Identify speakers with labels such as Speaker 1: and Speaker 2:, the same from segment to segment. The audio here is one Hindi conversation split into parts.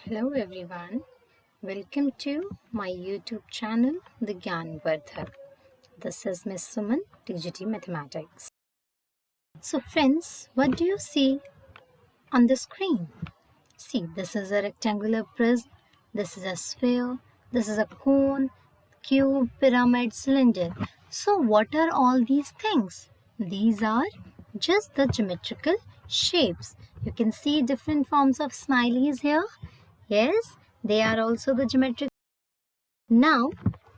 Speaker 1: Hello everyone, welcome to my YouTube channel The Gyan Vardhak. This is Miss Suman, TGT Mathematics. So friends, what do you see on the screen? See, this is a rectangular prism, this is a sphere, this is a cone, cube, pyramid, cylinder. So what are all these things? These are just the geometrical shapes. You can see different forms of smileys here. Yes, they are also the geometric. Now,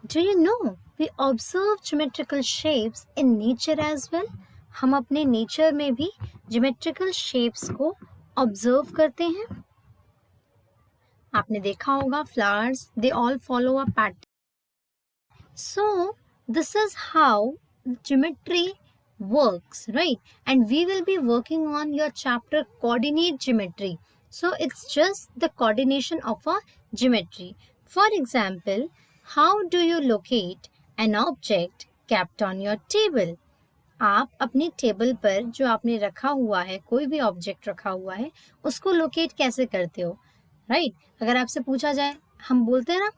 Speaker 1: do you know we observe geometrical shapes in nature as well? हम अपने नेचर में भी geometrical shapes को observe करते हैं. आपने देखा होगा flowers, they all follow a pattern. So, this is how geometry works, right? And we will be working on your chapter coordinate geometry. So, it's just the coordination of a geometry. For example, how do you locate an object kept on your table? आप अपनी टेबल पर जो आपने रखा हुआ है, कोई भी ऑब्जेक्ट रखा हुआ है, उसको लोकेट कैसे करते हो, राइट? अगर आपसे पूछा जाए, हम बोलते हैं ना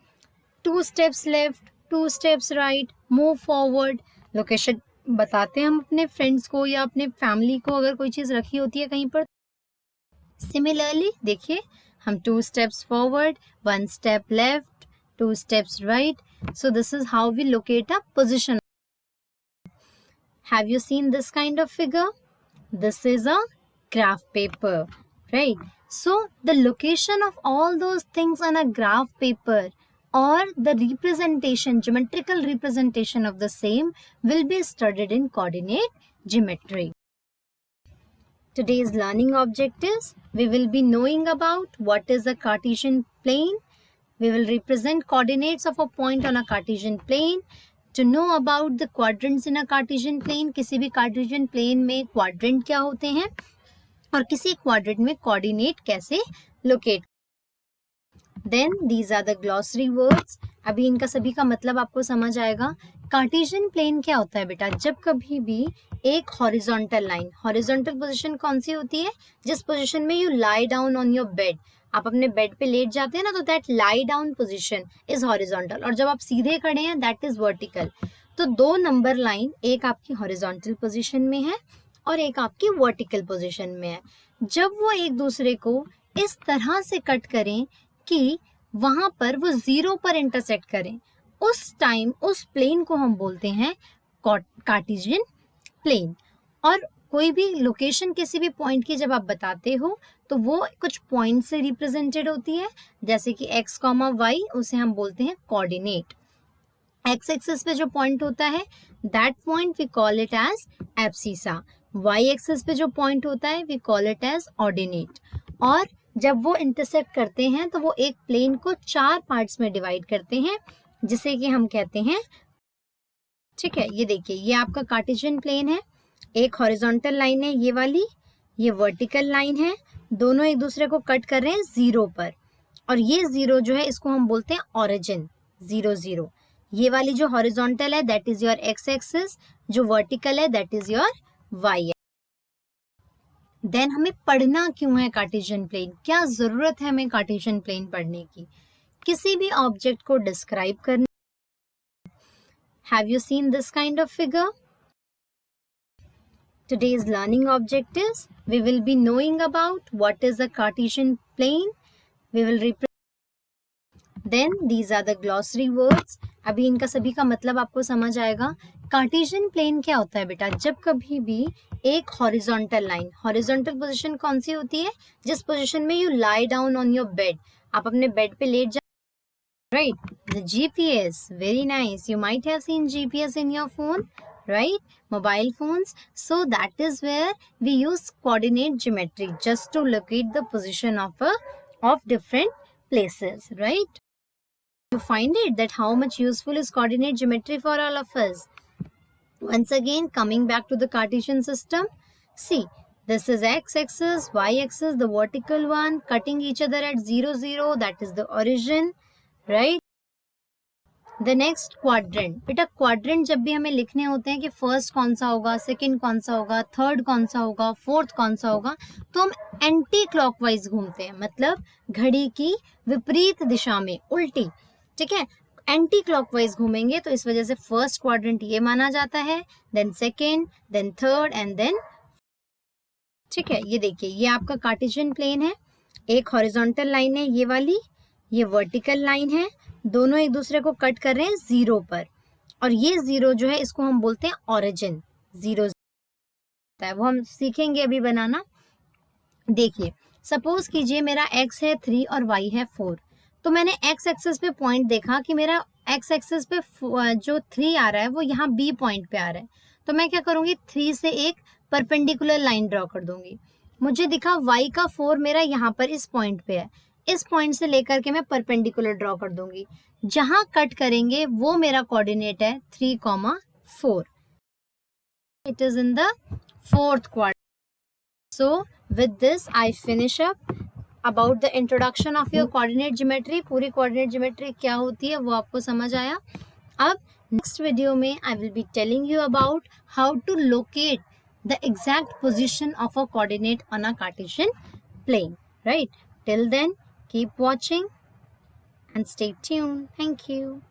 Speaker 1: 2 steps left, 2 steps right, move forward. Location बताते हैं हम अपने फ्रेंड्स को या अपने फैमिली को अगर कोई चीज़ रखी होती है कहीं पर. सिमिलरली देखिए, हम 2 steps forward, 1 step left, 2 steps right. So this is how we locate a position. Have you seen this kind of figure? This is a graph paper, right? So the location of all those things on a graph paper or the representation, geometrical representation of the same will be studied in coordinate geometry. Today's learning objectives, we will be knowing about what is a Cartesian plane. We will represent coordinates of a point on a Cartesian plane. To know about the quadrants in a Cartesian plane, किसी भी Cartesian plane में quadrant क्या होते हैं और किसी quadrant में coordinate कैसे locate. Then these are the glossary words. अभी इनका सभी का मतलब आपको समझ आएगा. Cartesian plane क्या होता है बेटा? जब कभी भी एक horizontal line, horizontal position कौन सी होती है? जिस position में you lie down on your bed. आप अपने बेड पे लेट जाते हैं ना, तो that lie down position is horizontal, और जब आप सीधे खड़े हैं दैट इज वर्टिकल. तो 2 नंबर लाइन, एक आपकी हॉरिजॉन्टल पोजिशन में है और एक आपकी वर्टिकल पोजिशन में है. जब वो एक दूसरे को इस तरह से कट करें कि वहां पर वो जीरो पर इंटरसेक्ट करें, उस टाइम उस प्लेन को हम बोलते हैं कार्टेशियन प्लेन. और कोई भी लोकेशन किसी भी पॉइंट की जब आप बताते हो तो वो कुछ पॉइंट से रिप्रेजेंटेड होती है, जैसे कि x, y, उसे हम बोलते हैं कोऑर्डिनेट. x एक्सिस पे जो पॉइंट होता है that point we call it as abscissa. y axis पे जो पॉइंट होता है we call it as ordinate. और जब वो इंटरसेक्ट करते हैं तो वो एक प्लेन को 4 पार्ट्स में डिवाइड करते हैं, जिसे कि हम कहते हैं, ठीक है, ये देखिए, ये आपका कार्टेशियन प्लेन है. एक हॉरिजॉन्टल लाइन है ये वाली, ये वर्टिकल लाइन है, दोनों एक दूसरे को कट कर रहे हैं जीरो पर. और ये जीरो जो है इसको हम बोलते हैं ऑरिजिन, 0 0. ये वाली जो हॉरिजॉन्टल है that is your x axis, जो वर्टिकल है that is your y. Then हमें पढ़ना क्यों है कार्टेशियन प्लेन? क्या जरूरत है हमें कार्टेशियन प्लेन पढ़ने की? किसी भी ऑब्जेक्ट को डिस्क्राइब करने. Have you seen this kind of figure? Today's learning objectives, we will be knowing about what is a Cartesian plane. We will then these are the glossary words. अभी इनका सभी का मतलब आपको समझ आएगा. कार्टेशियन प्लेन क्या होता है बेटा? जब कभी भी एक हॉरिजॉन्टल लाइन, हॉरिजॉन्टल पोजीशन कौन सी होती है? जिस पोजीशन में you lie down on your bed, आप अपने बेड पे लेट जा, right? The GPS, very nice. You might have seen GPS in your phone, right? Mobile phones. So that is where we use coordinate geometry just to locate the position of different places, right? You find it that how much useful is coordinate geometry for all of us. Once again, coming back to the Cartesian system, see, this is x-axis, y-axis, the vertical one, cutting each other at 0 0, that is the origin, right? The next quadrant, बेटा क्वाड्रेंट जब भी हमें लिखने होते हैं कि फर्स्ट कौन सा होगा, सेकंड कौन सा होगा, थर्ड कौन सा होगा, फोर्थ कौन सा होगा, तो हम एंटी क्लॉकवाइज घूमते हैं, मतलब घड़ी की विपरीत दिशा में, उल्टी, ठीक है, एंटी क्लॉकवाइज घूमेंगे, तो इस वजह से फर्स्ट क्वाड्रेंट ये माना जाता है, then second, then third and then, ठीक है। ये देखिए, ये आपका कार्टेशियन प्लेन है, एक हॉरिजॉन्टल लाइन है ये वाली, ये वर्टिकल लाइन है, दोनों एक दूसरे को कट कर रहे हैं जीरो पर, और ये जीरो जो है इसको हम बोलते हैं ओरिजिन, जीरो है वो हम सीखेंगे अभी बनाना। देखिए सपोज कीजिए मेरा x है 3 और y है 4, तो मैंने x एक्सिस पे पॉइंट देखा कि मेरा x एक्सिस पे जो 3 आ रहा है वो यहाँ B पॉइंट पे आ रहा है, तो मैं क्या करूँगी 3 से एक परपेंडिकुलर लाइन ड्रॉ कर दूंगी। मुझे दिखा y का 4 मेरा यहाँ पर इस पॉइंट पे है, इस पॉइंट से लेकर के मैं परपेंडिकुलर ड्रॉ कर दूंगी, जहाँ कट करेंगे वो मेरा कोऑर्डिनेट है 3,4, it is in the fourth quadrant. So with this I finish up about the introduction of your coordinate geometry। पूरी coordinate geometry क्या होती है वो आपको समझ आया। अब next video में I will be telling you about how to locate the exact position of a coordinate on a Cartesian plane, right? Till then keep watching and stay tuned. Thank you.